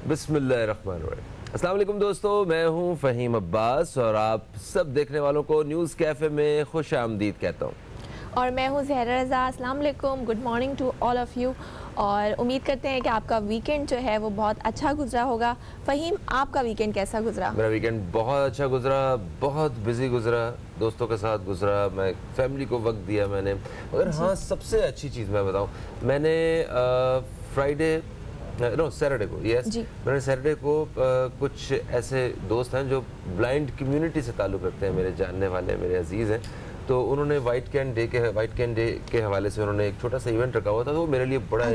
बिस्मिल्लाहिर्रहमानिर्रहीम। अस्सलाम वालेकुम दोस्तों, मैं हूं फ़हीम अब्बास और आप सब देखने वालों को न्यूज़ कैफ़े में खुश आमदीद कहता हूं। और मैं हूं ज़हरा रज़ा। अस्सलाम वालेकुम, good morning to all of you. और उम्मीद करते हैं कि आपका वीकेंड जो है वो बहुत अच्छा गुजरा होगा। फ़हीम, आपका वीकेंड कैसा गुजरा? मेरा वीकेंड बहुत अच्छा गुजरा, बहुत बिजी गुजरा, दोस्तों के साथ गुजरा, मैं फैमिली को वक्त दिया मैंने। मगर हाँ, सबसे अच्छी चीज़ मैं बताऊं, मैंने सैटरडे को मैंने सैटरडे को कुछ ऐसे दोस्त हैं जो ब्लाइंड कम्युनिटी से ताल्लुक़ रखते हैं, मेरे जानने वाले, मेरे अजीज़ हैं। तो उन्होंने वाइट कैन डे के हवाले से उन्होंने एक छोटा सा इवेंट रखा हुआ था, तो वो मेरे लिए बड़ा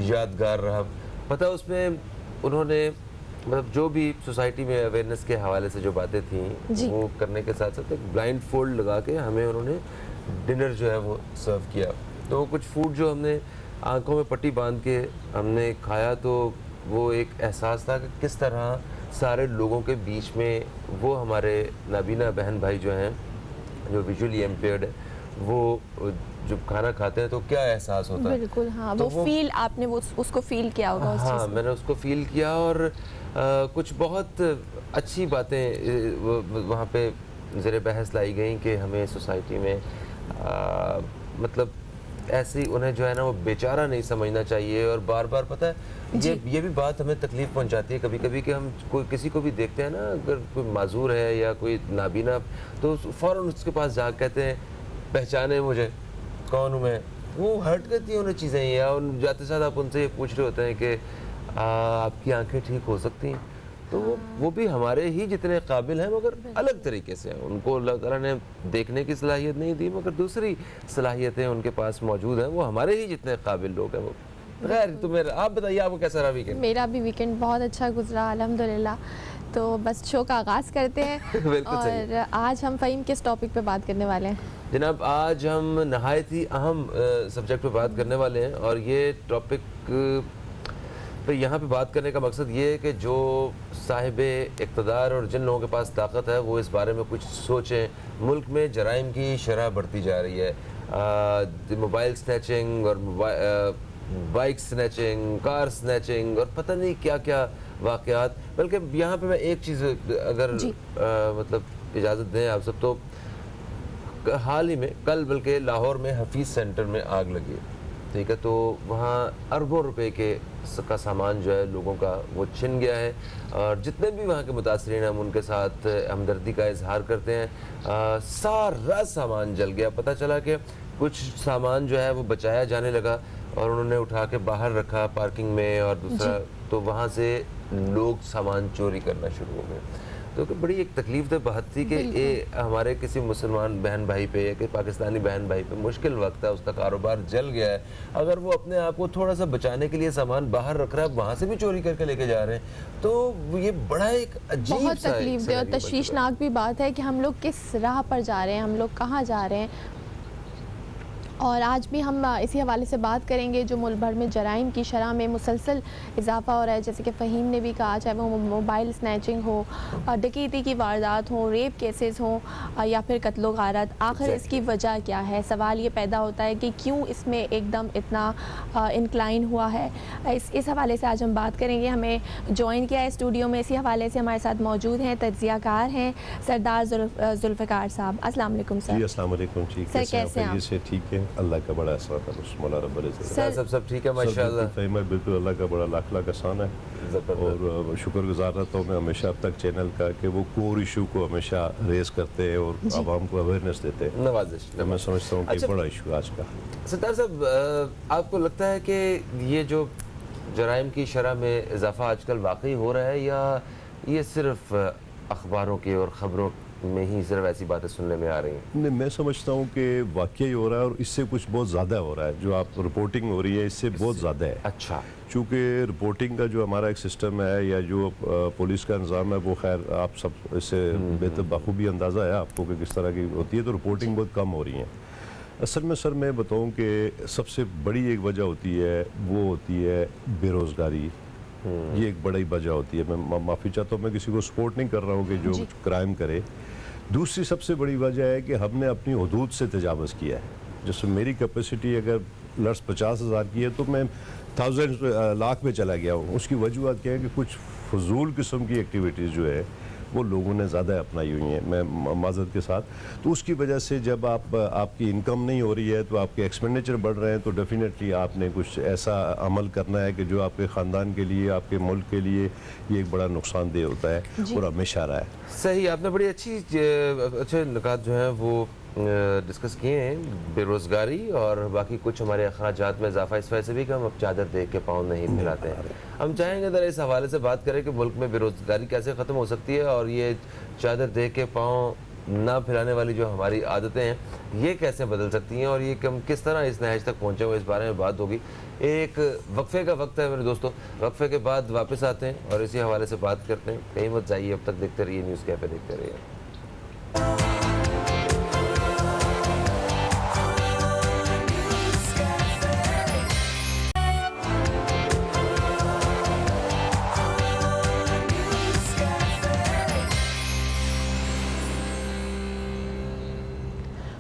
यादगार रहा। पता उसमें उन्होंने मतलब जो भी सोसाइटी में अवेयरनेस के हवाले से जो बातें थी वो करने के साथ साथ एक ब्लाइंड फोल्ड लगा के हमें उन्होंने डिनर जो है वो सर्व किया। तो कुछ फूड जो हमने आंखों में पट्टी बांध के हमने खाया, तो वो एक एहसास था कि किस तरह सारे लोगों के बीच में वो हमारे नाबीना बहन भाई जो हैं, जो विजुअली इम्पेयर्ड है, वो जब खाना खाते हैं तो क्या एहसास होता है। बिल्कुल हाँ, तो वो फील आपने उसको फील किया होगा। हाँ, मैंने उसको फील किया और कुछ बहुत अच्छी बातें वहाँ पे ज़ेरे बहस लाई गई कि हमें सोसाइटी में मतलब ऐसी उन्हें जो है ना वो बेचारा नहीं समझना चाहिए। और बार बार पता है ये भी बात हमें तकलीफ़ पहुंचाती है कभी कभी कि हम कोई किसी को भी देखते हैं ना, अगर कोई माजूर है या कोई नाबीना, तो फ़ौरन उसके पास जा कहते हैं पहचाने मुझे, कौन हूँ मैं। वो हर्ट करती हैं उन्हें चीज़ें, या उन जाते साथ आप उनसे ये पूछ रहे होते हैं कि आपकी आंखें ठीक हो सकती हैं, तो वो भी हमारे ही जितने काबिल हैं मगर अलग तरीके से हैं। उनको अल्लाह ताला ने देखने की सलाहियत नहीं दी, मगर दूसरी सलाहियतें उनके पास मौजूद हैं। वो हमारे ही जितने काबिल लोग हैं वो। खैर, तो आप बताइए, आपको कैसा रहा वीकेंड? मेरा भी वीकेंड बहुत अच्छा गुजरा अल्हम्दुलिल्लाह। तो बस शो का आगाज़ करते हैं। और आज हम फ़हीम किस टॉपिक पे बात करने वाले हैं? जनाब, आज हम नहायत ही अहम सब्जेक्ट पे बात करने वाले हैं। और ये टॉपिक तो यहाँ पे बात करने का मकसद ये है कि जो साहिबे इक़्तिदार और जिन लोगों के पास ताकत है वो इस बारे में कुछ सोचें। मुल्क में जराइम की शरह बढ़ती जा रही है, मोबाइल स्नैचिंग और बाइक स्नैचिंग, कार स्नैचिंग और पता नहीं क्या क्या वाक़यात। बल्कि यहाँ पे मैं एक चीज़ अगर मतलब इजाज़त दें आप सब, तो हाल ही में कल बल्कि लाहौर में हफीज़ सेंटर में आग लगी है, ठीक है। तो वहाँ अरबों रुपए का सामान जो है लोगों का वो छिन गया है। और जितने भी वहाँ के मुतासरीन हैं हम उनके साथ हमदर्दी का इजहार करते हैं। सारा सामान जल गया। पता चला कि कुछ सामान जो है वो बचाया जाने लगा और उन्होंने उठा के बाहर रखा पार्किंग में, और दूसरा तो वहाँ से लोग सामान चोरी करना शुरू हो गए। तो बड़ी एक तकलीफ दह बात थी कि ये हमारे किसी मुसलमान बहन भाई पे या कि पाकिस्तानी बहन भाई पे मुश्किल वक्त है, उसका कारोबार जल गया है। अगर वो अपने आप को थोड़ा सा बचाने के लिए सामान बाहर रख रहा है, वहाँ से भी चोरी करके लेके जा रहे हैं, तो ये बड़ा एक अजीब बहुत तकलीफ दह और तशवीशनाक भी बात है कि हम लोग किस राह पर जा रहे हैं, हम लोग कहाँ जा रहे हैं। और आज भी हम इसी हवाले से बात करेंगे जो मुल्क भर में जराइम की शरह में मुसलसल इजाफा हो रहा है। जैसे कि फ़हीम ने भी कहा, चाहे वो मोबाइल स्नैचिंग हो, डकैती की वारदात हो, रेप केसेस हों या फिर कत्लो गारत, आखिर इसकी वजह क्या है? सवाल ये पैदा होता है कि क्यों इसमें एकदम इतना इंक्लाइन हुआ है। इस हवाले से आज हम बात करेंगे। हमें ज्वाइन किया है स्टूडियो में, इसी हवाले से हमारे साथ मौजूद हैं तज्ज़ियाकार हैं सरदार जुल्फ़िकार साहब। अस्सलाम वालेकुम सर। अस्सलाम वालेकुम। सर कैसे हैं आप? ठीक है, अल्लाह का बड़ा एहसान है, मौला रब्बुल इज़्ज़त। सब ठीक है माशाअल्लाह। बिल्कुल अल्लाह का बड़ा लाख लाख एहसान है। और शुक्रगुजार रहता हूँ मैं हमेशा अब तक चैनल का कि वो कोर इशू को हमेशा रेस करते हैं और आवाम को अवेयरनेस देते हैं। नवाजिश। मैं समझता हूँ कि बड़ा इशू आज का। सरदार साहब, आपको लगता है कि ये जो जराइम की शरह में इजाफा आजकल वाकई हो रहा है, या ये सिर्फ अखबारों की और ख़बरों में ही सिर्फ ऐसी बातें सुनने में आ रही हैं? नहीं, मैं समझता हूँ कि वाकई हो रहा है और इससे कुछ बहुत ज़्यादा हो रहा है। जो आप रिपोर्टिंग हो रही है इससे बहुत ज़्यादा है। अच्छा। चूँकि रिपोर्टिंग का जो हमारा एक सिस्टम है या जो पुलिस का निज़ाम है वो खैर आप सब इससे बेहतर बखूबी अंदाज़ा है आपको कि किस तरह की होती है, तो रिपोर्टिंग बहुत कम हो रही है। असल में सर मैं बताऊँ कि सबसे बड़ी एक वजह होती है, वो होती है बेरोज़गारी। ये एक बड़ी वजह होती है। मैं माफ़ी चाहता हूँ, मैं किसी को सपोर्ट नहीं कर रहा हूँ कि जो क्राइम करे। दूसरी सबसे बड़ी वजह है कि हमने अपनी हदूद से तजावज़ किया है। जैसे मेरी कैपेसिटी अगर लर्स 50,000 की है तो मैं 1000 लाख में चला गया हूँ। उसकी वजूहत क्या है कि कुछ फजूल किस्म की एक्टिविटीज़ जो है वो लोगों ने ज़्यादा अपनाई हुई हैं, मैं माज़रत के साथ। तो उसकी वजह से जब आपकी इनकम नहीं हो रही है तो आपके एक्सपेंडिचर बढ़ रहे हैं, तो डेफिनेटली आपने कुछ ऐसा अमल करना है कि जो आपके ख़ानदान के लिए, आपके मुल्क के लिए ये एक बड़ा नुकसानदेह होता है और हमेशा रहा है। सही, आपने बड़ी अच्छे नुकात जो हैं वो डिस्कस किए हैं, बेरोज़गारी और बाकी कुछ हमारे अखराजात में इजाफा, इस वजह से भी कि हम अब चादर देख के पाँव नहीं फैलाते हैं। हम चाहेंगे ज़रा इस हवाले से बात करें कि मुल्क में बेरोज़गारी कैसे ख़त्म हो सकती है और ये चादर देख के पाँव ना फैलाने वाली जो हमारी आदतें हैं ये कैसे बदल सकती हैं और ये हम किस तरह इस नहज तक पहुँचे हुए, इस बारे में बात होगी। एक वक्फे का वक्त है मेरे दोस्तों, वक्फे के बाद वापस आते हैं और इसी हवाले से बात करते हैं। कहीं मत जाइए, अब तक देखते रहिए न्यूज़ कैफ़े, देखते रहिए।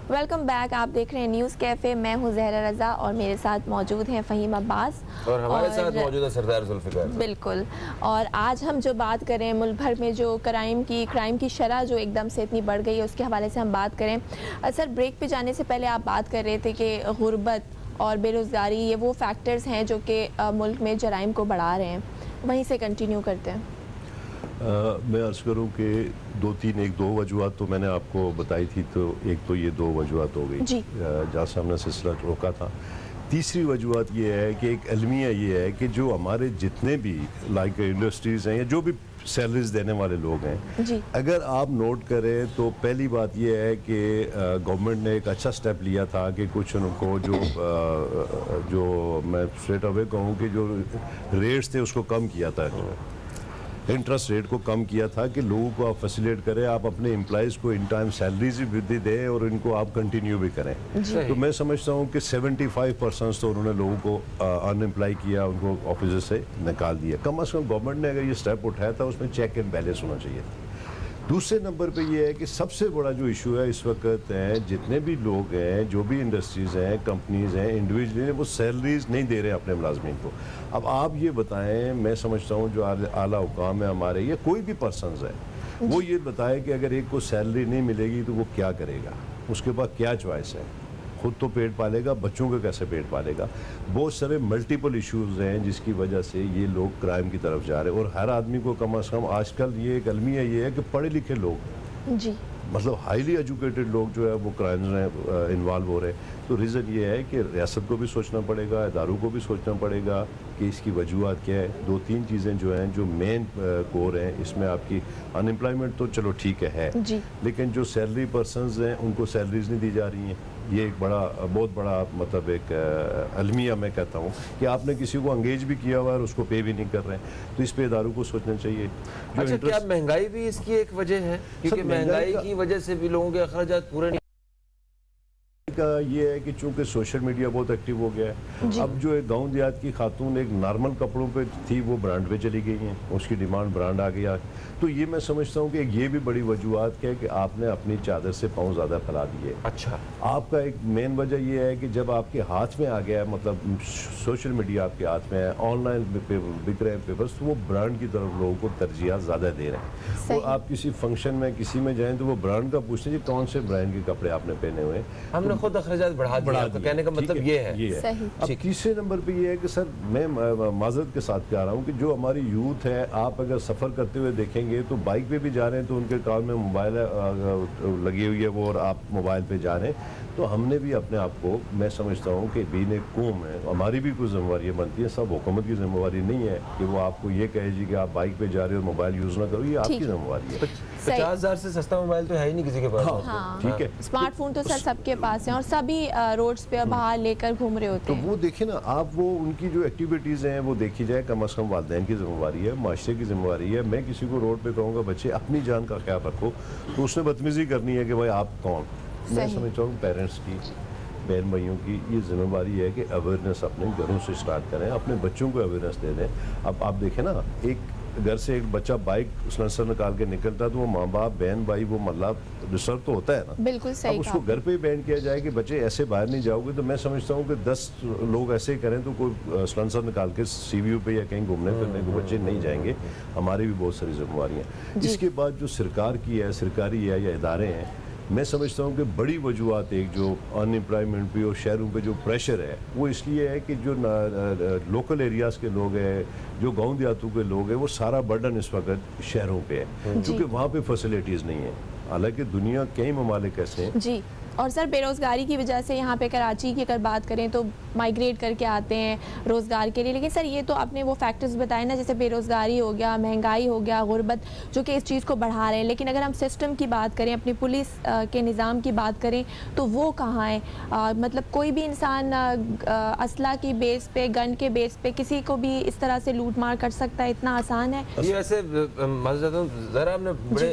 वेलकम बैक, आप देख रहे हैं न्यूज़ कैफ़े। मैं हूं ज़हरा रज़ा और मेरे साथ मौजूद हैं फ़हीम अब्बास और हमारे साथ मौजूद है सरदार जुल्फ़िकार। बिल्कुल। और आज हम जो बात करें मुल्क भर में जो क्राइम की शरह जो एकदम से इतनी बढ़ गई है उसके हवाले से हम बात करें। सर, ब्रेक पे जाने से पहले आप बात कर रहे थे कि गुर्बत और बेरोज़गारी ये वो फैक्टर्स हैं जो कि मुल्क में जराइम को बढ़ा रहे हैं, वहीं से कंटिन्यू करते हैं। मैं अर्ज़ करूँ कि एक दो वजूहत तो मैंने आपको बताई थी, तो एक तो ये 2 वजूहत हो गई जहाँ से हमने सिलसिला रोका था। तीसरी वजूहत ये है कि एक अलमिया ये है कि जो हमारे जितने भी लाइक इंडस्ट्रीज़ हैं या जो भी सैलरीज देने वाले लोग हैं, अगर आप नोट करें तो पहली बात ये है कि गवर्नमेंट ने एक अच्छा स्टेप लिया था कि कुछ उनको जो मैं स्ट्रेट अवे कहूँ कि जो रेट्स थे उसको कम किया था, इंटरेस्ट रेट को कम किया था कि लोगों को आप फैसिलिटेट करें, आप अपने एम्प्लॉइज़ को इन टाइम सैलरीज भी वृद्धि दें और इनको आप कंटिन्यू भी करें। तो मैं समझता हूँ कि 75% तो उन्होंने लोगों को अनएम्प्लॉय किया, उनको ऑफिस से निकाल दिया। कम अज़ कम गवर्नमेंट ने अगर ये स्टेप उठाया था उसमें चेक एंड बैलेंस होना चाहिए था। दूसरे नंबर पे ये है कि सबसे बड़ा जो इशू है इस वक्त है, जितने भी लोग हैं, जो भी इंडस्ट्रीज़ हैं, कंपनीज़ हैं, इंडिविजुअल हैं, वो सैलरीज नहीं दे रहे हैं अपने मुलाजमीन को। अब आप ये बताएं, मैं समझता हूँ जो आला हुकाम है हमारे या कोई भी पर्सनस है, वो ये बताए कि अगर एक को सैलरी नहीं मिलेगी तो वो क्या करेगा, उसके पास क्या चॉइस है, खुद तो पेट पालेगा, बच्चों का कैसे पेट पालेगा। बहुत सारे मल्टीपल इश्यूज़ हैं जिसकी वजह से ये लोग क्राइम की तरफ जा रहे हैं। और हर आदमी को कम अज़ कम आजकल ये एक अलमिया ये है कि पढ़े लिखे लोग जी, मतलब हाईली एजुकेटेड लोग जो है वो क्राइम्स में इन्वॉल्व हो रहे हैं। तो रीज़न ये है कि रियासत को भी सोचना पड़ेगा, इदारों को भी सोचना पड़ेगा कि इसकी वजूहत क्या है। 2-3 चीज़ें जो हैं जो मेन कोर हैं इसमें, आपकी अनएम्प्लॉयमेंट तो चलो ठीक है लेकिन जो सैलरी पर्सनस हैं उनको सैलरीज नहीं दी जा रही हैं। ये एक बहुत बड़ा मतलब एक अलमिया मैं कहता हूँ कि आपने किसी को अंगेज भी किया हुआ है और उसको पे भी नहीं कर रहे हैं, तो इस पे इदारों को सोचना चाहिए। अच्छा, क्या महंगाई भी इसकी एक वजह है? क्योंकि महंगाई की वजह से भी लोगों के अखराजात पूरे नहीं का ये है कि चूंकि सोशल मीडिया बहुत एक्टिव हो गया है, अब जो एक गांव देहात की खातून एक नॉर्मल कपड़ों पे थी वो ब्रांड पे चली गई हैं, उसकी डिमांड ब्रांड आ गया। तो ये मैं समझता हूँ कि ये भी बड़ी वजूहत क्या है कि आपने अपनी चादर से पाँव ज़्यादा फैला दिए। अच्छा, आपका एक मेन वजह ये है कि जब आपके हाथ में आ गया है, मतलब सोशल मीडिया आपके हाथ में है, ऑनलाइन बिक रहे हैं पेपर्स, तो वो ब्रांड की तरफ लोगों को तरजीह ज़्यादा दे रहे हैं। और आप किसी फंक्शन में किसी में जाएँ तो वो ब्रांड का पूछते हैं कौन से ब्रांड के कपड़े आपने पहने हुए हैं। हमने खुद अखराजात बढ़ा दिया, कहने का मतलब ये है। अब तीसरे नंबर पे ये है कि सर मैं माजरत के साथ कह रहा हूँ कि जो हमारी यूथ है, आप अगर सफ़र करते हुए देखेंगे तो बाइक पे भी जा रहे हैं तो उनके कान में मोबाइल लगी हुई है वो, और आप मोबाइल पे जा रहे हैं। तो हमने भी अपने आप को, मैं समझता हूँ कि बीने कौम है, हमारी भी कुछ जिम्मेवारियाँ बनती हैं। सब हुकूमत की जिम्मेवारी नहीं है कि वो आपको ये कहे जी कि आप बाइक पे जा रहे हो मोबाइल यूज़ ना करो, ये आपकी जिम्मेवारी है। 50,000 से सस्ता मोबाइल तो है ही नहीं किसी के पास। हाँ, ठीक है, स्मार्टफोन तो सर सबके पास है और सभी रोड्स पे बाहर लेकर घूम रहे होते हैं। तो वो देखे ना आप, वो उनकी जो एक्टिविटीज़ हैं वो देखी जाए, कम अज़ कम वालिदैन की जिम्मेवारी है, माशरे की जिम्मेवारी है। मैं किसी को रोड पे कहूँगा बच्चे अपनी जान का ख्याल रखो, तो उसने बदतमीज़ी करनी है कि भाई आप कौन। मैं समझता हूँ पेरेंट्स की, बहन भाइयों की ये जिम्मेवारी है कि अवेयरनेस अपने घरों से स्टार्ट करें, अपने बच्चों को अवेयरनेस दे दें। अब आप देखें ना, एक घर से एक बच्चा बाइक लाइसेंस निकाल के निकलता है तो वो माँ बाप बहन भाई वो मतलब डिस्टर्ब तो होता है ना। बिल्कुल सही अब उसको घर पे ही बैन किया जाए कि बच्चे ऐसे बाहर नहीं जाओगे, तो मैं समझता हूँ कि 10 लोग ऐसे ही करें तो कोई सिलेंसर निकाल के CVU पे या कहीं घूमने फिरने को बच्चे नहीं जाएंगे। हमारी भी बहुत सारी जिम्मेवारियाँ। इसके बाद जो सरकार की है, सरकारी है या इदारे हैं, मैं समझता हूँ कि बड़ी वजूहत एक जो अनएम्प्लॉयमेंट पे और शहरों पे जो प्रेशर है वो इसलिए है कि जो लोकल एरियाज़ के लोग हैं, जो गांव देहातों के लोग हैं, वो सारा बर्डन इस वक्त शहरों पे है क्योंकि वहाँ पे फैसिलिटीज़ नहीं है। हालांकि दुनिया कई ममालिक ऐसे हैं जी। और सर बेरोज़गारी की वजह से यहाँ पे कराची की अगर बात करें तो माइग्रेट करके आते हैं रोज़गार के लिए, लेकिन सर ये तो आपने वो फैक्टर्स बताए ना, जैसे बेरोज़गारी हो गया, महंगाई हो गया, गुर्बत, जो कि इस चीज़ को बढ़ा रहे हैं। लेकिन अगर हम सिस्टम की बात करें, अपनी पुलिस के निज़ाम की बात करें तो वो कहाँ है? मतलब कोई भी इंसान असला की बेस पे, गन के बेस पे किसी को भी इस तरह से लूट मार कर सकता है? इतना आसान है ये? ऐसे मालूम चाहता हूँ ज़रा आपने बड़े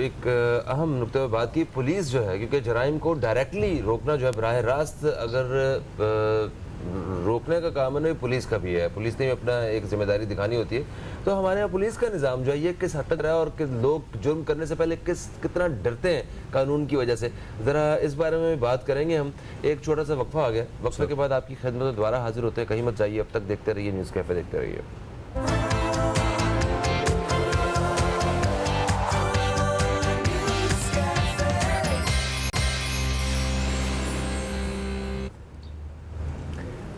एक अहम नुक्ते पर बात की। पुलिस जो है, क्योंकि जराइम को डायरेक्टली रोकना जो है बराह रास्त अगर रोकने का काम है ना, पुलिस का भी है। पुलिस ने भी अपना एक जिम्मेदारी दिखानी होती है। तो हमारे यहाँ पुलिस का निज़ाम जो है ये किस हद तक रहा है और किस लोग जुर्म करने से पहले कितना डरते हैं कानून की वजह से, ज़रा इस बारे में बात करेंगे हम। एक छोटा सा वक्फा आ गया, वक्फे के बाद आपकी खिदमत में दोबारा हाजिर होते हैं। कहीं मत जाइए, अब तक देखते रहिए न्यूज़ कैफ़े, देखते रहिए।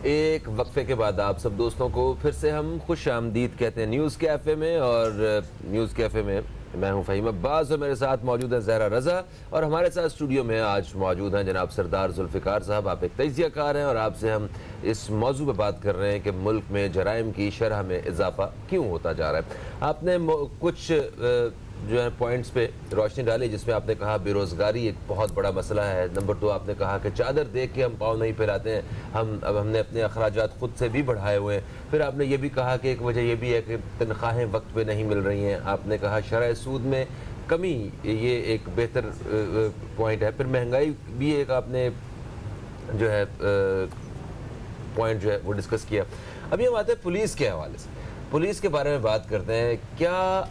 एक वक्फे के बाद आप सब दोस्तों को फिर से हम खुश आमदीद कहते हैं न्यूज़ कैफ़े में। और न्यूज़ कैफ़े में मैं हूं फ़हीम अब्बास और मेरे साथ मौजूद है ज़हरा रज़ा, और हमारे साथ स्टूडियो में आज मौजूद हैं जनाब सरदार जुल्फ़िकार साहब। आप एक तजियाकार हैं और आपसे हम इस मौजू पर बात कर रहे हैं कि मुल्क में जराइम की शरह में इजाफा क्यों होता जा रहा है। आपने कुछ जो है पॉइंट्स पे रोशनी डाली, जिसमें आपने कहा बेरोज़गारी एक बहुत बड़ा मसला है। नंबर 2 आपने कहा कि चादर देख के हम पाँव नहीं फैलाते हैं, हमने अपने अखराजात खुद से भी बढ़ाए हुए हैं। फिर आपने ये भी कहा कि एक वजह ये भी है कि तनख्वाहें वक्त पे नहीं मिल रही हैं। आपने कहा शरह सूद में कमी, ये एक बेहतर पॉइंट है। फिर महंगाई भी एक आपने जो है पॉइंट जो है वो डिस्कस किया। अभी हम आते हैं पुलिस के हवाले से, पुलिस के बारे में बात करते हैं। क्या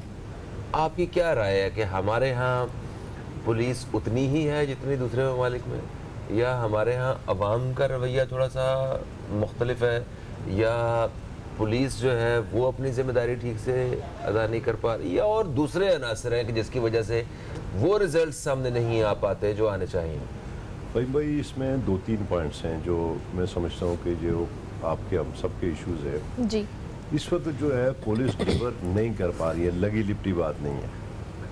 आपकी क्या राय है कि हमारे यहाँ पुलिस उतनी ही है जितनी दूसरे ममालिक में, या हमारे यहाँ अवाम का रवैया थोड़ा सा मुख्तलिफ है, या पुलिस जो है वो अपनी ज़िम्मेदारी ठीक से अदा नहीं कर पा रही, या और दूसरे अनासर हैं कि जिसकी वजह से वो रिज़ल्ट सामने नहीं आ पाते जो आने चाहिए? भाई इसमें 2-3 पॉइंट्स हैं जो मैं समझता हूँ कि जो आपके हम सबके इश्यूज़ है जी। इस वक्त जो है पुलिस डिलीवर नहीं कर पा रही है, लगी लिपटी बात नहीं है।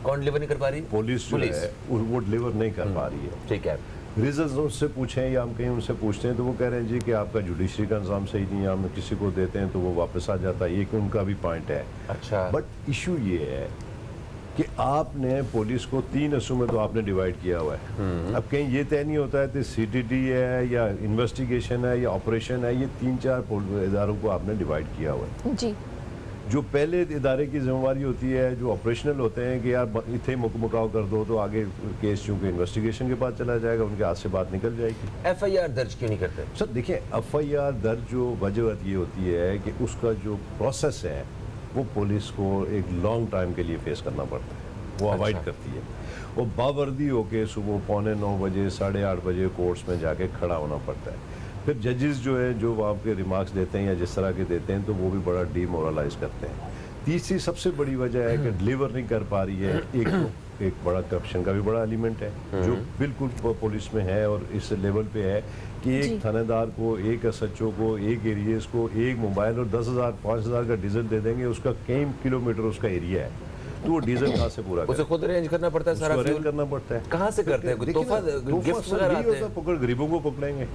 कौन डिलीवर नहीं कर पा रही? पुलिस जो है वो डिलीवर नहीं कर पा रही है। ठीक है। रीजंस उनसे पूछें या हम कहीं उनसे पूछते हैं तो वो कह रहे हैं जी कि आपका जुडिशरी का निज़ाम सही नहीं है, हम किसी को देते हैं तो वो वापस आ जाता है। ये कि उनका भी पॉइंट है। अच्छा। बट इशू ये है कि आपने पुलिस को 3 हिस्सों में तो आपने डिवाइड किया हुआ है। अब कहीं ये तय नहीं होता है कि CTD है या इन्वेस्टिगेशन है या ऑपरेशन है, ये 3-4 इदारों को आपने डिवाइड किया हुआ है जी। जो पहले इदारे की जिम्मेवारी होती है, जो ऑपरेशनल होते हैं कि यार इतने मुकम्मल कर दो तो आगे केस चूँकि इन्वेस्टिगेशन के बाद चला जाएगा, उनके हाथ से बात निकल जाएगी। FIR दर्ज क्यों नहीं करते? सर देखिए, FIR दर्ज जो वजह ये होती है कि उसका जो प्रोसेस है वो पुलिस को एक लॉन्ग टाइम के लिए फेस करना पड़ता है, वो अवॉइड करती है। वो बावर्दी होके सुबह 8:45 बजे 8:30 बजे कोर्ट्स में जाके खड़ा होना पड़ता है। फिर जजेस जो है जो वहाँ के रिमार्क्स देते हैं या जिस तरह के देते हैं तो वो भी बड़ा डीमोरलाइज करते हैं। तीसरी सबसे बड़ी वजह है कि डिलीवर नहीं कर पा रही है। एक बड़ा करप्शन का भी बड़ा एलिमेंट है जो बिल्कुल पुलिस में है और इस लेवल पे है कि एक थानेदार को, एक SHO को, एक एरियाज को एक मोबाइल और 10,000 5,000 का डीजल दे देंगे। उसका कई किलोमीटर उसका एरिया है, तो वो डीजल कहाँ से पूरा उसे खुद अरेंज करना पड़ता है, सारा अरेंज करना पड़ता है। कहाँ से करते हैं? तोहफा गिफ्ट वगैरह आते हैं, पकड़ गरीबों को पकड़ेंगे।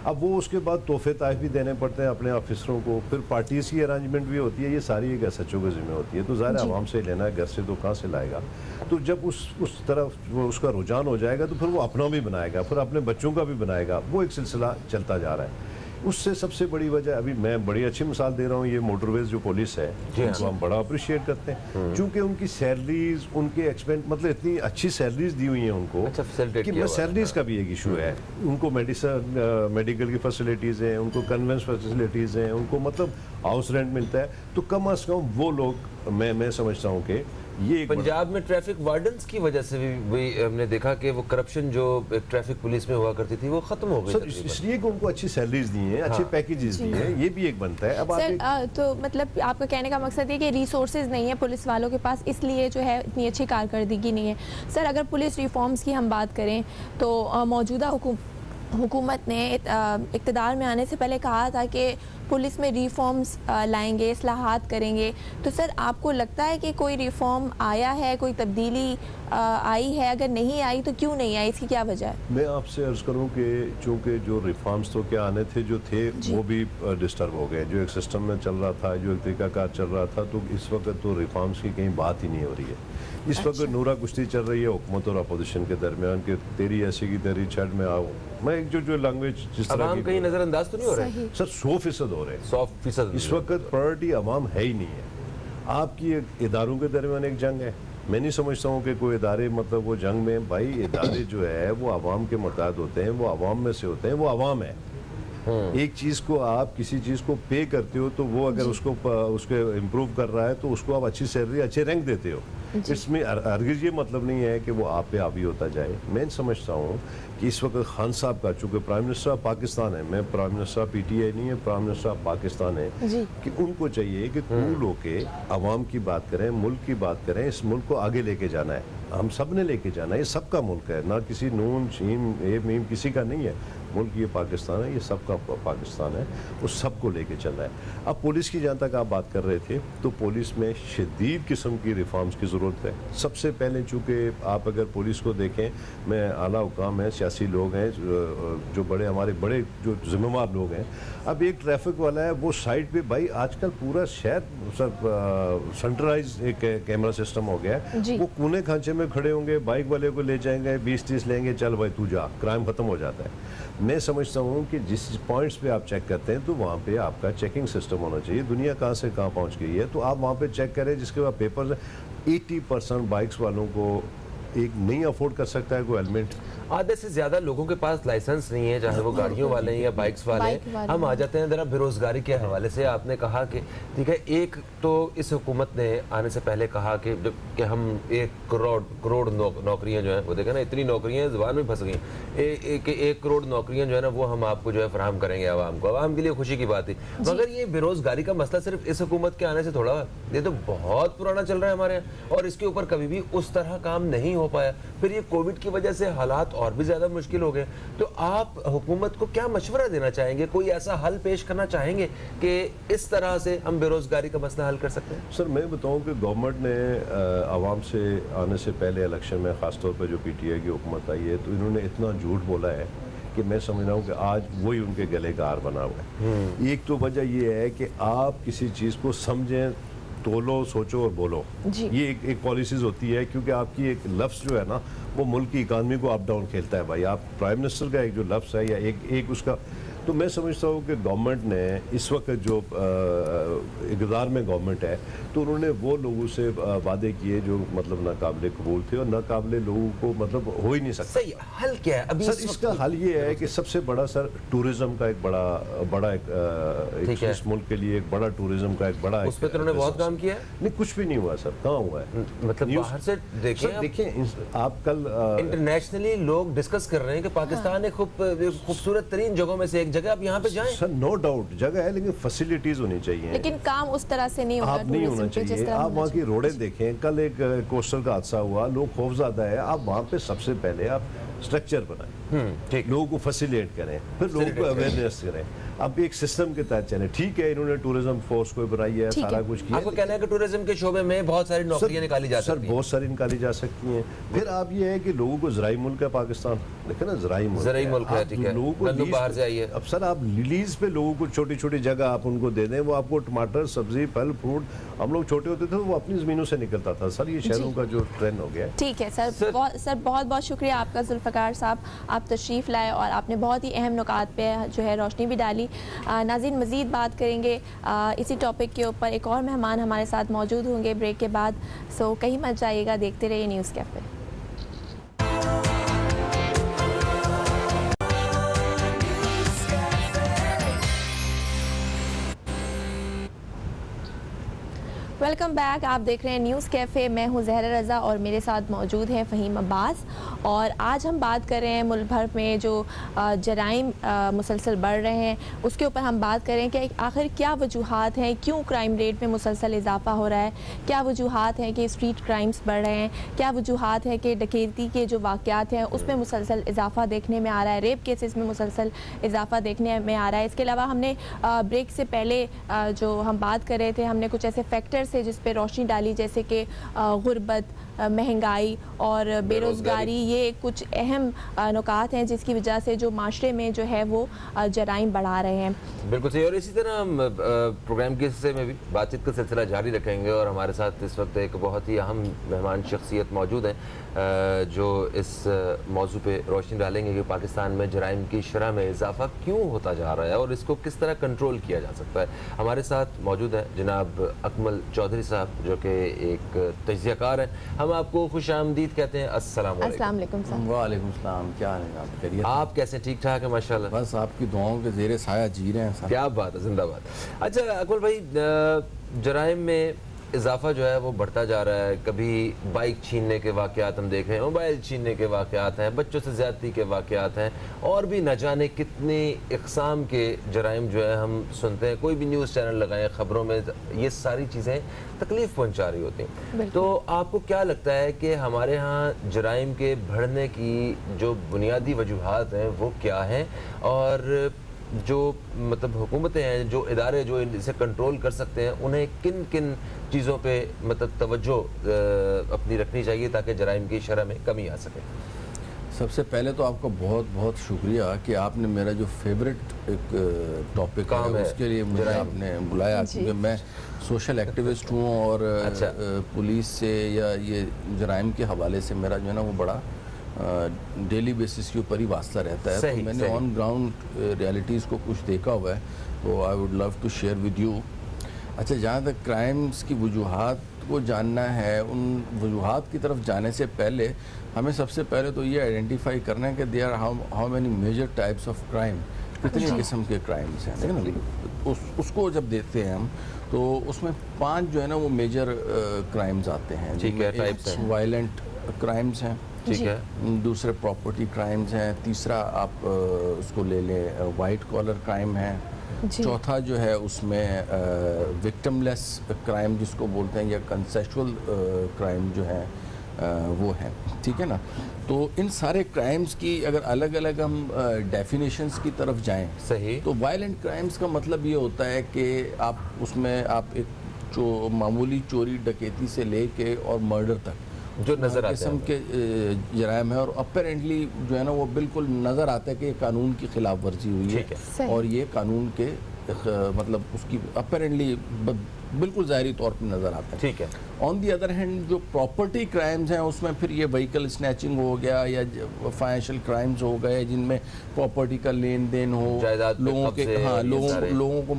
अब वो उसके बाद तोहफे ताइफ भी देने पड़ते हैं अपने ऑफिसरों को, फिर पार्टीज की अरेंजमेंट भी होती है। ये सारी एक SHO की जिम्मे होती है। तो ज़ाहिर आवाम से लेना है, घर से तो कहाँ से लाएगा। तो जब उस तरफ वो उसका रुझान हो जाएगा तो फिर वो अपना भी बनाएगा, फिर अपने बच्चों का भी बनाएगा। वो एक सिलसिला चलता जा रहा है। اس سے سب سے بڑی وجہ, ابھی میں بڑی اچھی مثال دے رہا ہوں, یہ موٹر ویز جو پولیس ہے ان کو ہم بڑا اپریشیٹ کرتے ہیں, چونکہ ان کی سیلریز, ان کے ایکسپینس, مطلب اتنی اچھی سیلریز دی ہوئی ہیں ان کو کہ میں سیلریز کا بھی ایک ایشو ہے. ان کو میڈیکل کی فیسلٹیز ہیں, ان کو کنوینس فیسلٹیز ہیں, ان کو مطلب ہاؤس رینٹ ملتا ہے. تو کم از کم وہ لوگ, میں سمجھتا ہوں کہ یہ پنجاب میں ٹریفک وارڈنز کی وجہ سے بھی ہم نے دیکھا کہ وہ کرپشن جو ٹریفک پولیس میں ہوا کرتی تھی وہ ختم ہو گئی سر, اس لیے کہ ان کو اچھی سیلریز دی ہیں, اچھے پیکیجز دی ہیں, یہ بھی ایک بنتا ہے. اب سر تو مطلب آپ کا کہنے کا مقصد یہ کہ ریسورسز نہیں ہے پولیس والوں کے پاس, اس لیے جو ہے اتنی اچھی کارکردگی نہیں ہے. سر اگر پولیس ریفارمز کی ہم بات کریں تو موجودہ حکومت نے اقتدار میں آنے سے پہلے کہا تھا کہ پولیس میں ریفارمز لائیں گے, اصلاحات کریں گے. تو سر آپ کو لگتا ہے کہ کوئی ریفارم آیا ہے, کوئی تبدیلی آئی ہے؟ اگر نہیں آئی تو کیوں نہیں آئی, اس کی کیا وجہ ہے؟ میں آپ سے عرض کروں کہ چونکہ جو ریفارمز تو کیا آنے تھے, جو تھے وہ بھی ڈسٹرب ہو گئے. جو ایک سسٹم میں چل رہا تھا, جو ایک طریقہ کار چل رہا تھا, تو اس وقت تو ریفارمز کی کہیں بات ہی نہیں ہو رہی ہے. اس وقت نورا کشتی چل رہی ہے حکومت اور اپوزیشن کے درمیان کہ تیری ایسی کی تیری چھڑ میں آؤ. میں ایک جو لینگویج جس طرح عوام کہیں نظر انداز تو نہیں ہو رہے سر, 100% ہو رہے ہیں. 100% اس وقت پرائرٹی عوام ہے ہی نہیں ہے. آپ کی اداروں کے درمیان ایک جنگ ہے. میں نہیں سمجھتا ہوں کہ کوئی ادارے مطلب وہ جنگ میں, بھائی ادارے جو ہے وہ عوام کے متحد ہوتے ہیں, وہ عوام میں سے ہوتے ہیں, وہ عوام ہے. ایک چیز کو آپ کسی چیز کو پے کرتے ہو تو وہ اگر اس کو امپروو کر رہا ہے تو اس کو آپ اچھی سیلری, اچھے رینک دیتے ہو. اس میں ہرگز یہ مطلب نہیں ہے کہ وہ آپ پہ حاوی ہوتا جائے. میں سمجھتا ہوں کہ اس وقت خان صاحب کا, چونکہ پرائم منسٹر آف پاکستان ہے, میں prime minister of P T I نہیں ہے, پرائم منسٹر آف پاکستان ہے, کہ ان کو چاہیے کہ کول ہو کے عوام کی بات کریں, ملک کی بات کریں. اس ملک کو آگے لے کے جانا ہے, ہم سب نے لے کے جانا ہے. یہ سب کا ملک ہے, نہ کسی نون شین اے میم کسی کا نہیں ہے. ملک یہ پاکستان ہے, یہ سب کا پاکستان ہے, اس سب کو لے کے چلنا ہے. اب پولیس کی جہاں تک آپ بات کر رہے تھے, تو پولیس میں شدید قسم کی ریفارمز کی ضرورت ہے. سب سے پہلے چونکہ آپ اگر پولیس کو دیکھیں, میں اعلیٰ حکام ہیں, سیاسی لوگ ہیں, جو بڑے ہمارے بڑے جو ذمہ دار لوگ ہیں. اب ایک ٹریفک والا ہے, وہ سائڈ پہ, بھائی آج کل پورا شہر سینٹرلائز ایک کیمرہ سسٹم ہو گیا ہے. وہ کونے کھانچے میں کھڑے ہوں گے, بائک والے کو لے جائیں گے, 20-30 لیں گے, چل بھائی تو جا, کرائم ختم ہو جاتا ہے. میں سمجھتا ہوں کہ جس پوائنٹس پہ آپ چیک کرتے ہیں تو وہاں پہ آپ کا چیکنگ سسٹم ہونا چاہیے. دنیا کہاں سے کہاں پہنچ گئی ہے, تو آپ وہاں پہ چیک کریں. جس کے بعد پیپرز 80% بائکس والوں کو ایک نہیں افورڈ کر سکتا ہے کوئی ہیلمٹ. آدھے سے زیادہ لوگوں کے پاس لائسنس نہیں ہے, چاہے وہ گاڑیوں والے ہیں یا بائکس والے ہیں. ہم آ جاتے ہیں ذرا بے روزگاری کے حوالے سے. آپ نے کہا کہ ٹھیک ہے, ایک تو اس حکومت نے آنے سے پہلے کہا کہ ہم 1 کروڑ نوکریاں جو ہیں, وہ دیکھیں نا اتنی نوکریاں زبان میں پھنس گئی, 1 کروڑ نوکریاں جو ہے نا وہ ہم آپ کو جو ہے فراہم کریں گے عوام کو. عوام کے لیے خوشی کی بات تھی, مگر یہ بے روزگاری کا مسئلہ صرف اس حکومت کے آنے سے تھوڑا, یہ تو بہت پرانا چل رہا ہے ہمارے یہاں, اور اس کے اوپر کبھی بھی اس طرح کام نہیں ہو پایا. پھر یہ کووڈ کی وجہ سے حالات اور بھی زیادہ مشکل ہو گئے. تو آپ حکومت کو کیا مشورہ دینا چاہیں گے, کوئی ایسا حل پیش کرنا چاہیں گے کہ اس طرح سے ہم بے روزگاری کا مسئلہ حل کر سکتے ہیں؟ سر میں بتاؤں کہ گورنمنٹ نے عوام سے آنے سے پہلے الیکشن میں, خاص طور پہ جو پی ٹی آئی کی حکومت آئی ہے, تو انہوں نے اتنا جھوٹ بولا ہے کہ میں سمجھ رہا ہوں کہ آج وہی ان کے گلے کا ہار بنا ہوا ہے. ایک تو وجہ یہ ہے کہ آپ کسی چیز کو سمجھیں, تولو, سوچو اور بولو. یہ ایک پالیسیز ہوتی ہے, کیونکہ آپ کی ایک لفظ جو ہے نا وہ ملک کی اکانومی کو اپ ڈاؤن کھیلتا ہے. بھائی آپ پرائم منسٹر کا ایک جو لفظ ہے یا ایک اس کا, تو میں سمجھتا ہوں کہ گورنمنٹ نے اس وقت جو اقتدار میں گورنمنٹ ہے, تو انہوں نے وہ لوگوں سے وعدے کیے جو مطلب ناقابل قبول تھے, اور ناقابل لوگوں کو مطلب ہو ہی نہیں سکتا. صحیح, حل کیا ہے ابھی سر؟ اس کا حل یہ ہے کہ سب سے بڑا سر ٹورزم کا ایک بڑا ایک اس ملک کے لیے ایک بڑا ٹورزم کا ایک بڑا, اس پہ تو انہوں نے بہت کام کیا ہے. نہیں کچھ بھی نہیں ہوا سر, کہاں ہوا ہے؟ مطلب باہر سے دیکھیں آپ کل انٹرنیشنلی لوگ ڈسکس کر رہے ہیں کہ پاکستان ایک خوبصورت ترین جگہوں میں سے ایک جگہ, آپ یہاں پہ جائیں. سر نو ڈاؤٹ جگہ ہے, لیکن فیسلٹیز ہونی چاہیے, لیکن کام اس طرح سے نہیں آپ نہیں ہونا چاہیے. آپ وہاں کی روڈیں دیکھیں, کل ایک کوسٹل کا حادثہ ہوا, لوگ خوفزدہ ہے. آپ وہاں پہ سب سے پہلے آپ اسٹرکچر بنائیں, لوگوں کو فیسیلیٹ کریں, پھر لوگوں کو اویئرنیس کریں. اب ایک سسٹم کے تحت چلیں. ٹھیک ہے, انہوں نے ٹورزم فورس کو بنائی ہے, سارا کچھ کیا. آپ کو کہنا ہے کہ ٹورزم کے شعبے میں بہت ساری نوکریاں نکالی جا سکتی ہیں. سر بہت ساری نکالی جا سکتی ہیں. پھر آپ یہ ہے کہ لوگوں کو ذرائع ملک ہے پاکستان, لیکن نا زرعی ملک ہے، ٹھیک ہے، گندم باہر سے آئی ہے. اب سر آپ لیز پہ لوگوں کو چھوٹی چھوٹی جگہ آپ ان کو دے دیں، وہ آپ کو ٹماٹر، سبزی، پھل فروٹ، ہم لوگ چھوٹے ہوتے تھے وہ اپنی زمینوں سے نکلتا تھا. سر یہ شہروں کا جو ٹرینڈ ہو گیا ہے. ٹھیک ہے سر، بہت بہت شکریہ آپ کا ذوالفقار صاحب، آپ تشریف لائے اور آپ نے بہت ہی اہم نکات پہ جو ہے روشنی بھی ڈالی. ناظرین مزید بات کریں گے اسی ٹاپک کے اوپر، ایک اور مہمان ہمارے ساتھ موجود ہوں گے بریک کے بعد. سو کہیں مت جائیے گا، دیکھتے رہیے نیوز کیفے. ویلکم بیک، آپ دیکھ رہے ہیں نیوز کیفے. میں ہوں زہرا رضا اور میرے ساتھ موجود ہیں فہیم عباس. اور آج ہم بات کر رہے ہیں ملک بھر میں جو جرائم مسلسل بڑھ رہے ہیں اس کے اوپر ہم بات کریں کہ آخر کیا وجوہات ہیں، کیوں کرائم ریٹ میں مسلسل اضافہ ہو رہا ہے، کیا وجوہات ہیں کہ اسٹریٹ کرائمز بڑھ رہے ہیں، کیا وجوہات ہیں کہ ڈکیتی کے جو واقعات ہیں اس میں مسلسل اضافہ دیکھنے میں آ رہا ہے، ریپ کیسز میں مسلسل اضافہ دیکھنے میں آ رہا ہے. اس کے علاوہ ہم نے بریک سے پہلے جو ہم بات کر رہے تھے، ہم نے کچھ ایسے فیکٹرز سے جس پہ روشنی ڈالی جیسے کہ غربت، مہنگائی اور بے روزگاری. یہ کچھ اہم نکات ہیں جس کی وجہ سے جو معاشرے میں جو ہے وہ جرائم بڑھا رہے ہیں. بالکل صحیح. اور اسی طرح ہم پروگرام کے حصے میں بھی بات چیت کا سلسلہ جاری رکھیں گے اور ہمارے ساتھ اس وقت ایک بہت ہی اہم مہمان شخصیت موجود ہیں جو اس موضوع پہ روشنی ڈالیں گے کہ پاکستان میں جرائم کی شرح میں اضافہ کیوں ہوتا جا رہا ہے اور اس کو کس طرح کنٹرول کیا جا سکتا ہے. ہمارے ساتھ موجود ہیں جناب اکمل چودھری صاحب جو کہ ایک تجزیہ کار ہیں. ہم آپ کو خوش آمدید کہتے ہیں. السلام علیکم. السلام علیکم صاحب. وعلیکم السلام. کیا حال ہے آپ؟ خیریت؟ آپ کیسے؟ ٹھیک ٹھاک ہیں ماشاءاللہ. بس آپ کی دعاؤں کے زیر سایہ جی رہے ہیں صاحب. کیا بات ہے، زندہ باد. اچھا اکمل بھائی، جرائم میں اضافہ جو ہے وہ بڑھتا جا رہا ہے. کبھی بائک چھیننے کے واقعات ہم دیکھ رہے ہیں، موبائل چھیننے کے واقعات ہیں، بچوں سے زیادتی کے واقعات ہیں، اور بھی نہ جانے کتنی اقسام کے جرائم جو ہے ہم سنتے ہیں. کوئی بھی نیوز چینل لگائیں، خبروں میں یہ ساری چیزیں تکلیف پہنچا رہی ہوتی ہیں. تو آپ کو کیا لگتا ہے کہ ہمارے ہاں جرائم کے بڑھنے کی جو بنیادی وجوہات ہیں وہ کیا ہیں، اور جو مطلب حکومتیں ہیں، جو ادارے جو اسے کنٹرول کر سکتے ہیں، انہیں کن کن چیزوں پہ مطلب توجہ اپنی رکھنی چاہیے تاکہ جرائم کی شرح میں کمی آ سکے؟ سب سے پہلے تو آپ کا بہت بہت شکریہ کہ آپ نے میرا جو فیوریٹ ایک ٹاپک ہے اس کے لیے مجھے آپ نے بلایا، کیونکہ میں سوشل ایکٹیوسٹ ہوں اور پولیس سے یا یہ جرائم کے حوالے سے میرا جو ہے نا وہ بڑا ڈیلی بیسس کے اوپر ہی واسطہ رہتا ہے. تو میں نے آن گراؤنڈ ریالٹیز کو کچھ دیکھا ہوا ہے، تو I would love to share with you. اچھا، جہاں تک کرائمز کی وجوہات کو جاننا ہے، ان وجوہات کی طرف جانے سے پہلے ہمیں سب سے پہلے تو یہ آئیڈینٹیفائی کرنا ہے کہ they are how many major types of crime, کتنی قسم کے کرائمز ہیں. اس کو جب دیکھتے ہیں ہم تو اس میں 5 جو ہے نا وہ میجر کرائمز آتے ہیں. وائلنٹ کرائمز ہیں، ٹھیک ہے. دوسرے پراپرٹی کرائمز ہیں. تیسرا آپ اس کو لے لیں وائٹ کالر کرائم ہے. چوتھا جو ہے اس میں وکٹم لیس کرائم جس کو بولتے ہیں، یا کنسیشول کرائم جو ہے وہ ہیں. ٹھیک ہے نا. تو ان سارے کرائمز کی اگر الگ الگ ہم ڈیفینیشنز کی طرف جائیں، صحیح، تو وائلنٹ کرائمز کا مطلب یہ ہوتا ہے کہ آپ اس میں آپ ایک معمولی چوری ڈکیتی سے لے کے اور مرڈر تک جو نظر آتے قسم کے جرائم ہے، اور اپیرنٹلی جو ہے نا وہ بالکل نظر آتا ہے کہ یہ قانون کی خلاف ورزی ہوئی ہے اور یہ قانون کے مطلب اس کی اپیرنٹلی بالکل ظاہری طور پر نظر آتا ہے. ٹھیک ہے. آن دی ادر ہینڈ جو پراپرٹی کرائمز ہیں اس میں پھر یہ وہیکل اسنیچنگ ہو گیا یا فائنینشیل کرائمز ہو گئے جن میں پراپرٹی کا لین دین ہو، لوگوں کے لوگوں کو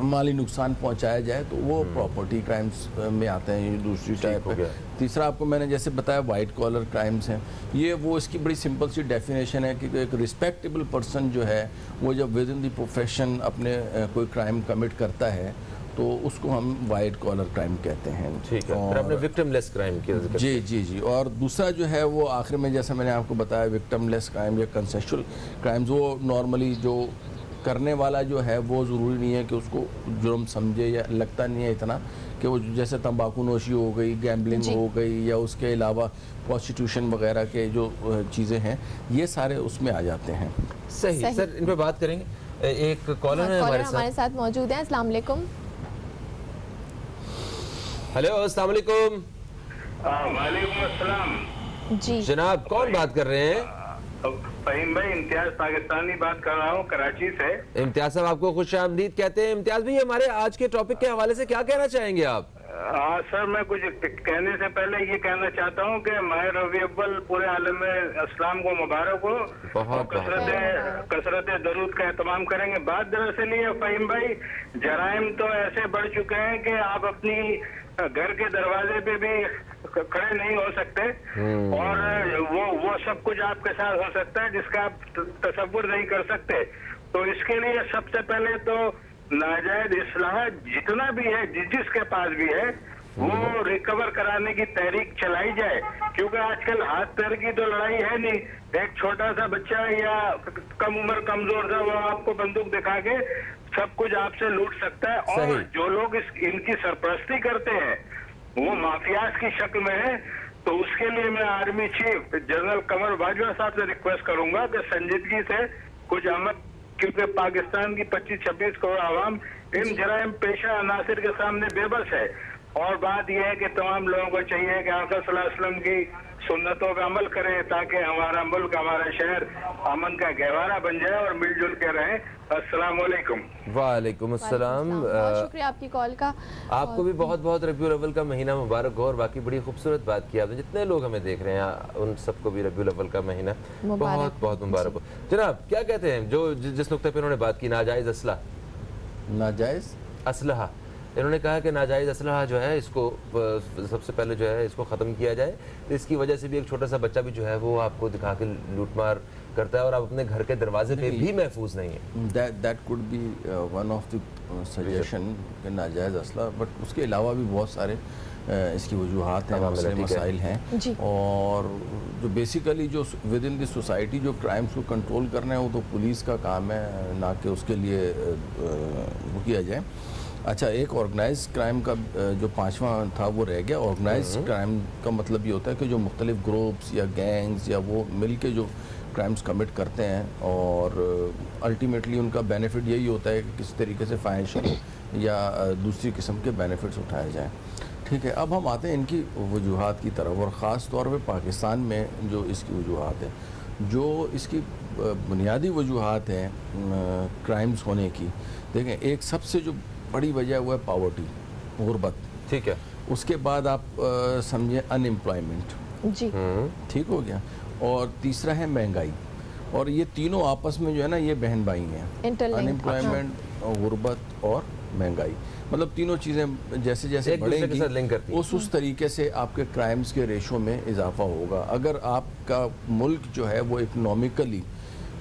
مالی نقصان پہنچایا جائے، تو وہ پراپرٹی کرائمز میں آتے ہیں. یہ دوسری ٹائپ ہے. تیسرا آپ کو میں نے جیسے بتایا وائٹ کالر کرائمز ہیں. یہ وہ اس کی بڑی سمپل سی ڈیفینیشن ہے کہ ایک رسپیکٹیبل پرسن جو ہے وہ جب ود ان دی پروفیشن اپنے کوئی کرائم کمٹ کرتا ہے تو اس کو ہم وائٹ کالر کرائم کہتے ہیں. ٹھیک ہے. پھر ہم نے وکٹم لیس کرائم کی ذکر. جی. اور دوسرا جو ہے وہ آخر میں جیسا میں نے آپ کو بتایا وکٹم لیس کرائم یا کنسیشول کرائمز، وہ نارملی جو کرنے والا جو ہے وہ ضروری نہیں ہے کہ اس کو جرم سمجھے، یا لگتا نہیں ہے اتنا کہ وہ جیسے تمباکو نوشی ہو گئی، گیمبلنگ ہو گئی، یا اس کے علاوہ پروسٹیٹیوشن وغیرہ کے جو چیزیں ہیں یہ سارے اس میں آ جاتے ہیں. صحیح. سر ان پہ بات کریں گے. ایک کالر ہے ہمارے ساتھ موجود ہیں. السلام علیکم. ہیلو، السلام علیکم. وعلیکم السلام. جی جناب کون بات کر رہے ہیں؟ फहीम भाई, इम्तियाज पाकिस्तानी बात कर रहा हूँ कराची से। इम्तियाज साहब आपको खुश आमदीद कहते हैं। इम्तियाज भाई, हमारे आज के टॉपिक के हवाले से क्या कहना चाहेंगे आप? हाँ सर, मैं कुछ कहने से पहले ये कहना चाहता हूँ कि माह रबी अव्वल पूरे आलम इस्लाम को मुबारक हो। बहुत कसरत दरूद का एहतमाम करेंगे। बात दरअसल ये फहीम भाई, जराइम तो ऐसे बढ़ चुके हैं कि आप अपनी घर के दरवाजे पे भी खड़े नहीं हो सकते, और वो सब कुछ आपके साथ हो सकता है जिसका आप तसव्वुर नहीं कर सकते। तो इसके लिए सबसे पहले तो नाजायज इस्लाह जितना भी है, जिसके पास भी है, वो रिकवर कराने की तहरीक चलाई जाए, क्योंकि आजकल हाथ पैर की तो लड़ाई है नहीं। एक छोटा सा बच्चा या कम उम्र कमजोर सा, वो आपको बंदूक दिखा के सब कुछ आपसे लूट सकता है। और जो लोग इनकी सरपरस्ती करते हैं वो माफियाज की शक्ल में है। तो उसके लिए मैं आर्मी चीफ जनरल कमर बाजवा साहब से रिक्वेस्ट करूंगा कि संजीदगी से कुछ अमल, क्योंकि पाकिस्तान की 25-26 करोड़ आवाम इन जराइम पेशा अनासिर के सामने बेबस है। और बात यह है कि तमाम लोगों को चाहिए कि आका सल्लल्लाहु अलैहि वसल्लम की सुन्नतों पे अमल करें, ताकि हमारा मुल्क, हमारा शहर अमन का गहवारा बन जाए और मिलजुल के रहें। अस्सलाम वालेकुम। वालेकुम अस्सलाम। बहुत शुक्रिया आपकी कॉल का। आपको भी बहुत बहुत रबीउल अव्वल का महीना मुबारक हो। और बाकी बड़ी खूबसूरत बात की आपने, जितने लोग हमें देख रहे हैं उन सबको भी रबीउल अव्वल का महीना बहुत बहुत मुबारक हो। जनाब क्या कहते हैं जो जिस नुक्ते पे उन्होंने बात की, नाजायज असलहा, इन्होंने कहा कि नाजायज़ असलहा जो है इसको सबसे पहले जो है इसको ख़त्म किया जाए। तो इसकी वजह से भी एक छोटा सा बच्चा भी जो है वो आपको दिखा के लूटमार करता है और आप अपने घर के दरवाजे पे भी महफूज नहीं है। That could be one of the suggestion कि नाजायज़ असला, बट उसके अलावा भी बहुत सारे इसकी वजूहात हैं, मसले मसाइल हैं। और जो बेसिकली जो विद इन द सोसाइटी जो क्राइम्स को कंट्रोल करना है वो तो पुलिस का काम है, ना कि उसके लिए वो किया जाए। अच्छा, एक ऑर्गेनाइज क्राइम का जो पांचवा था वो रह गया। ऑर्गेनाइज क्राइम का मतलब ये होता है कि जो मुख्तलिफ ग्रुप्स या गैंग्स या वो मिल के जो क्राइम्स कमिट करते हैं, और अल्टीमेटली उनका बेनिफिट यही होता है कि किस तरीके से फाइनेंशियल या दूसरी किस्म के बेनिफिट्स उठाए जाएँ। ठीक है, अब हम आते हैं इनकी वजूहात की तरफ, और ख़ास तौर पे पाकिस्तान में जो इसकी वजूहात है, जो इसकी बुनियादी वजूहात हैं क्राइम्स होने की। देखें, एक सबसे जो बड़ी वजह वो है पावर्टी, गुर्बत। ठीक है, उसके बाद आप समझें अनएम्प्लॉयमेंट, जी ठीक हो गया, और तीसरा है महंगाई। और ये तीनों आपस में जो है ना ये बहन भाई हैं, अनएम्प्लॉयमेंट, गुर्बत और महंगाई। मतलब तीनों चीज़ें जैसे जैसे बढ़ेंगी उस तरीके से आपके क्राइम्स के रेशो में इजाफा होगा। अगर आपका मुल्क जो है वो इकनॉमिकली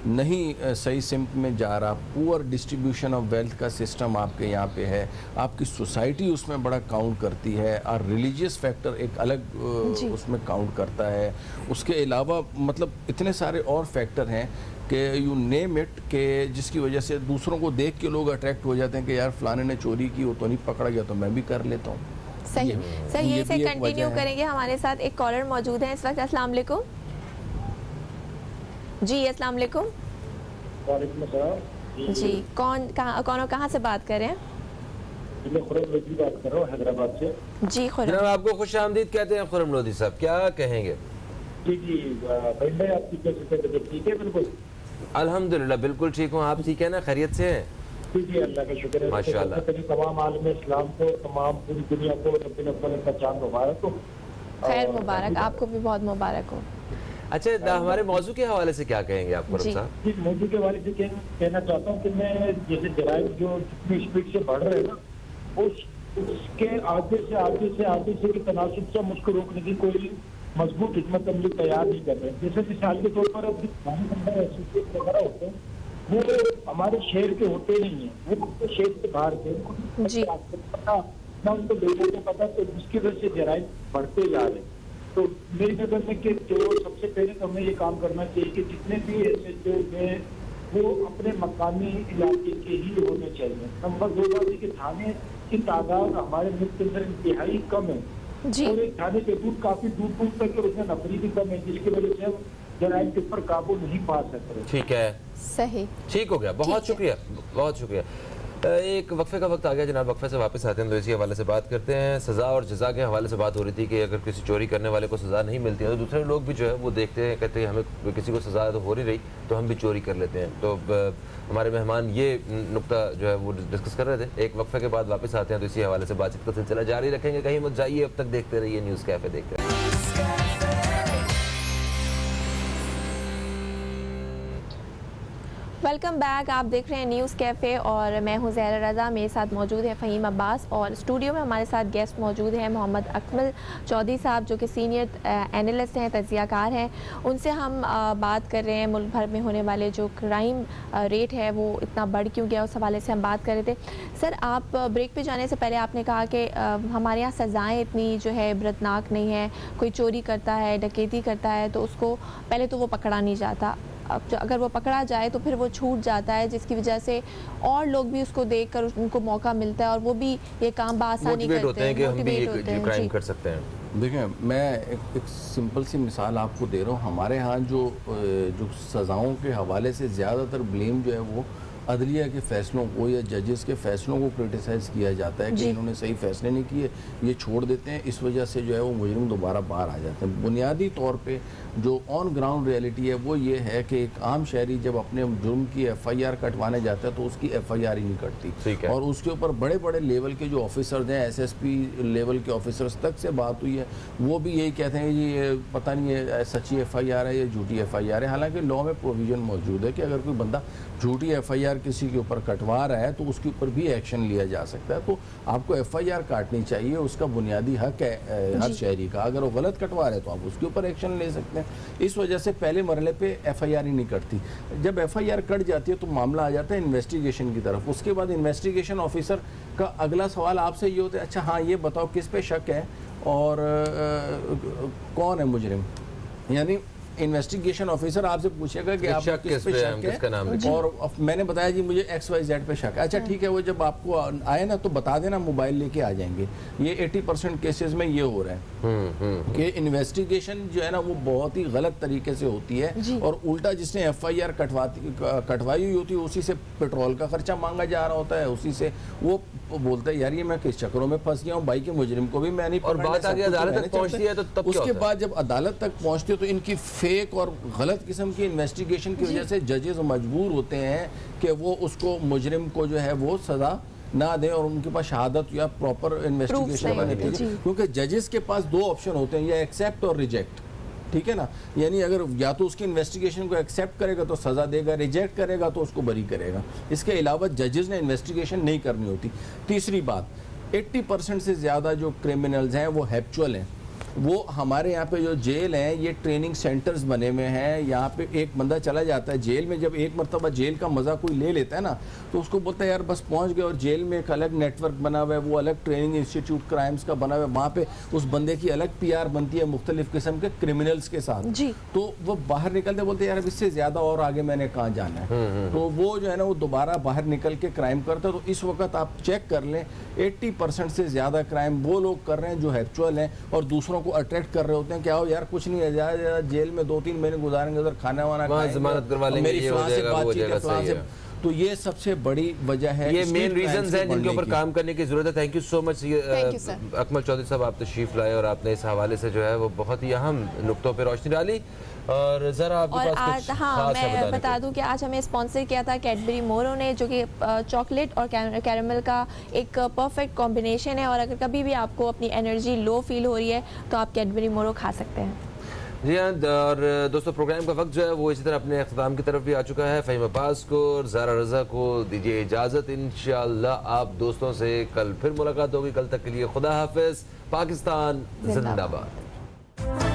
नहीं सही सिम्त में जा रहा, पुअर डिस्ट्रीब्यूशन ऑफ वेल्थ का सिस्टम आपके यहाँ पे है, आपकी सोसाइटी उसमें बड़ा काउंट करती है, और रिलीजियस फैक्टर एक अलग उसमें काउंट करता है। उसके अलावा मतलब इतने सारे और फैक्टर हैं कि यू नेम इट, के जिसकी वजह से दूसरों को देख के लोग अट्रैक्ट हो जाते हैं कि यार फलाने ने चोरी की, वो तो नहीं पकड़ा गया तो मैं भी कर लेता हूँ। सही सर, यही से कंटिन्यू करेंगे। हमारे साथ एक कॉलर मौजूद है इस वक्त। अस्सलाम वालेकुम जी। अस्सलाम वालेकुम जी। कहाँ से बात कर रहे हैं? मैं खुरम लोधी बात कर रहा हूँ हैदराबाद से। जी खुरम, आपको खुश आमदीद कहते हैं खुरम लोधी साहब, क्या कहेंगे? जी जी भाई, आपकी कैसे ठीक है? बिल्कुल अल्हम्दुलिल्लाह बिल्कुल ठीक हूँ। आप ठीक है ना, खैरियत से हैं? जी जी, अल्लाह का शुक्र है। माशाअल्लाह। तमाम आलम इस्लाम को, तमाम पूरी दुनिया को रब्बुल अव्वल का चांद मुबारक हो। खैर मुबारक, आपको भी बहुत मुबारक हो। अच्छा, हमारे मौजू के हवाले से आगे हैं आप खुरम साहब? जी, मौजू के हवाले से कहना चाहता हूँ कि मैं जैसे जराइम जो जितनी स्पीड से बढ़ रहे हैं ना, उसके आगे से तनासुब से मुझको रोकने की कोई मजबूत हिकमत अमली तैयार नहीं कर रहे। जैसे मिसाल के तौर पर अब एसोसिएट वगैरह होते हैं, वो हमारे शहर के होते नहीं है, वो अपने शहर से बाहर के पता ना उनको लोगों को पता, तो जिसकी वजह से जराइम बढ़ते जा रहे हैं। तो मेरी नजर में कि जो सबसे पहले तो हमें ये काम करना चाहिए कि जितने भी एसएचओ हैं वो अपने मकामी इलाके के ही होने चाहिए। नंबर 2 बात है कि थाने की तादाद हमारे मुल्क के अंदर इंतहाई कम है, और एक थाने के दूर काफी दूर दूर तक उसमें नफरी भी कम है, जिसकी वजह से हम जराइम के ऊपर काबू नहीं पा सकते। ठीक है, सही, ठीक हो गया, बहुत शुक्रिया, बहुत शुक्रिया। ایک وقفے کا وقت آ گیا جناب, وقفے سے واپس آتے ہیں تو اسی حوالے سے بات کرتے ہیں. سزا اور جزا کے حوالے سے بات ہو رہی تھی کہ اگر کسی چوری کرنے والے کو سزا نہیں ملتی ہے تو دوسرے لوگ بھی جو ہے وہ دیکھتے ہیں, کہتے ہیں ہمیں کسی کو سزا تو ہو نہیں رہی تو ہم بھی چوری کر لیتے ہیں. تو ہمارے مہمان یہ نقطہ جو ہے وہ ڈسکس کر رہے تھے. ایک وقفے کے بعد واپس آتے ہیں تو اسی حوالے سے بات چیت کا سلسلہ جاری رکھیں گے. کہیں مت جائیے, اب تک دیکھتے رہیے نیوز کیفے, دیکھتے رہیے. ویلکم بیک, آپ دیکھ رہے ہیں نیوز کیفے اور میں ہوں زہرا رضا. میرے ساتھ موجود ہیں فہیم عباس اور اسٹوڈیو میں ہمارے ساتھ گیسٹ موجود ہیں محمد اکمل چودھری صاحب جو کہ سینئر اینالسٹ ہیں, تجزیہ کار ہیں. ان سے ہم بات کر رہے ہیں ملک بھر میں ہونے والے جو کرائم ریٹ ہے وہ اتنا بڑھ کیوں گیا, اس حوالے سے ہم بات کر رہے تھے. سر, آپ بریک پہ جانے سے پہلے آپ نے کہا کہ ہمارے یہاں سزائیں اتنی جو ہے عبرتناک نہیں ہیں. کوئی چوری کرتا ہے, ڈکیتی کرتا ہے تو اس کو پہلے تو وہ پکڑا نہیں جاتا, اگر وہ پکڑا جائے تو پھر وہ چھوٹ جاتا ہے, جس کی وجہ سے اور لوگ بھی اس کو دیکھ کر ان کو موقع ملتا ہے اور وہ بھی یہ کام بآسانی کرتے ہیں, کہ ہم بھی یہ کرائم کر سکتے ہیں. دیکھیں, میں ایک سمپل سی مثال آپ کو دے رہا ہوں. ہمارے ہاں جو سزاؤں کے حوالے سے زیادہ تر بلیم جو ہے وہ عدلیہ کے فیصلوں کو یا ججز کے فیصلوں کو کرٹیسائز کیا جاتا ہے کہ انہوں نے صحیح فیصلے نہیں کیے, یہ چھوڑ دیتے ہیں, اس وجہ سے جو ہے وہ مجرم دوبارہ باہر آ جاتے ہیں. بنیادی طور پہ جو آن گراؤنڈ ریئلٹی ہے وہ یہ ہے کہ ایک عام شہری جب اپنے جرم کی ایف آئی آر کٹوانے جاتا ہے تو اس کی ایف آئی آر ہی نہیں کٹتی, اور اس کے اوپر بڑے بڑے لیول کے جو آفیسرز ہیں, ایس ایس پی لیول کے آفیسرز تک سے بات ہوئی ہے, وہ بھی یہی کہتے ہیں کہ یہ پتہ نہیں ہے سچی ایف آئی آر ہے یا جھوٹی ایف آئی آر ہے. حالانکہ لاء میں پروویژن موجود ہے کہ اگر کوئی بندہ جھوٹی ایف آئی آر کسی کے اوپر کٹوا رہا ہے تو اس کے اوپر بھی ایکشن لیا جا سکتا ہے. تو آپ کو ایف آئی آر کاٹنی چاہیے, اس کا بنیادی حق ہے ہر شہری کا. اگر وہ غلط کٹوا رہے ہیں تو آپ اس کے اوپر ایکشن لے سکتے ہیں. اس وجہ سے پہلے مرحلے پہ ایف آئی آر ہی نہیں کٹتی. جب ایف آئی آر کٹ جاتی ہے تو معاملہ آ جاتا ہے انویسٹیگیشن کی طرف. اس کے بعد انویسٹیگیشن آفیسر کا اگلا سوال آپ سے یہ ہوتا ہے, اچھا ہاں یہ بتاؤ کس پہ شک ہے اور کون ہے مجرم. یعنی انویسٹیگیشن آفیسر آپ سے پوچھے گا کہ آپ کو کس پہ شک ہے, اور میں نے بتایا جی مجھے ایکس وائی زیڈ پہ شک ہے. اچھا ٹھیک ہے, وہ جب آپ کو آئے نا تو بتا دینا, موبائل لے کے آ جائیں گے. یہ 80% کیسز میں یہ ہو رہا ہے کہ انویسٹیگیشن جو ہے نا وہ بہت ہی غلط طریقے سے ہوتی ہے, اور الٹا جس نے ایف آئی آر کٹوائی ہوئی ہوتی ہے اسی سے پیٹرول کا خرچہ مانگا جا رہا ہوتا ہے, اسی سے وہ بولتا ہے یار یہ میں کس چکروں میں پھنس گیا ہوں بھائی, کے مجرم کو بھی میں نہیں, اور بات آگے عدالت تک پہنچتی ہے تو تب اس کے بعد جب عدالت تک پہنچتی ہے تو ان کی فیک اور غلط قسم کی انویسٹیگیشن کی وجہ سے ججز مجبور ہوتے ہیں کہ وہ اس کو مجرم کو جو ہے وہ سزا نہ دیں, اور ان کے پاس شہادت یا پراپر انویسٹیگیشن نہیں ہوتی, کیونکہ ججز کے پاس دو آپشن ہوتے ہیں, یا ایکسیپٹ اور ریجیکٹ. ٹھیک ہے نا, یعنی اگر یا تو اس کی انویسٹیگیشن کو ایکسیپٹ کرے گا تو سزا دے گا, ریجیکٹ کرے گا تو اس کو بری کرے گا. اس کے علاوہ ججز نے انویسٹیگیشن نہیں کرنی ہوتی. تیسری بات, 80% سے زیادہ جو کرمنلز ہیں وہ ہیپچول ہیں. وہ ہمارے یہاں پہ جو جیل ہیں یہ ٹریننگ سینٹرز بنے ہوئے ہیں. یہاں پہ ایک بندہ چلا جاتا ہے جیل میں, جب ایک مرتبہ جیل کا مزہ کوئی لے لیتا ہے نا تو اس کو بولتا ہے یار بس پہنچ گئے, اور جیل میں ایک الگ نیٹ ورک بنا ہوا ہے, وہ الگ ٹریننگ انسٹیٹیوٹ کرائمز کا بنا ہوا ہے, وہاں پہ اس بندے کی الگ پی آر بنتی ہے مختلف قسم کے کرمنلز کے ساتھ. تو وہ باہر نکلتے بولتے ہیں یار اب اس سے زیادہ اور آگے میں نے کہاں جانا ہے, تو وہ جو ہے نا وہ دوبارہ باہر نکل کے کرائم کرتا ہے. تو اس وقت آپ چیک کر لیں 80% سے زیادہ کرائم وہ لوگ کر رہے ہیں جو ہیپچول ہیں اور دوسروں کو اٹریکٹ کر رہے ہوتے ہیں کہ آؤ یار کچھ نہیں ہے, جیل میں 2-3 مہینے گزاریں گے, ادھر کھانا وانا کھائیں گے, میری فلاں سے بات چیت ہے فلاں سے. تو یہ سب سے بڑی وجہ ہے, یہ مین ریزنز ہیں جن کے اوپر کام کرنے کی ضرورت ہے. تھینک یو سو مچ اکمل چودھری صاحب, آپ تشریف لائے اور آپ نے اس حوالے سے جو ہے وہ بہت ہی اہم نقطوں پہ روشنی ڈالی. اور ذرا آپ کے پاس کچھ ہاں میں بتا دوں کہ آج ہمیں اسپانسر کیا تھا کیڈبری مورو نے, جو کہ چاکلیٹ اور کیرمل کا ایک پرفیکٹ کمبینیشن ہے, اور اگر کبھی بھی آپ کو اپنی انرجی لو فیل ہو رہی ہے تو آپ کیڈبری مورو کھا سکتے ہیں. جی ہاں, اور دوستو پروگرام کا وقت جو ہے وہ اسی طرح اپنے اختتام کی طرف بھی آ چکا ہے. فہیم عباس کو اور زہرا رضا کو دیجیے اجازت, انشاءاللہ آپ دوستوں سے کل پھر ملاقات ہوگی. کل تک کے لیے خدا حافظ. پاکستان زندہ باد.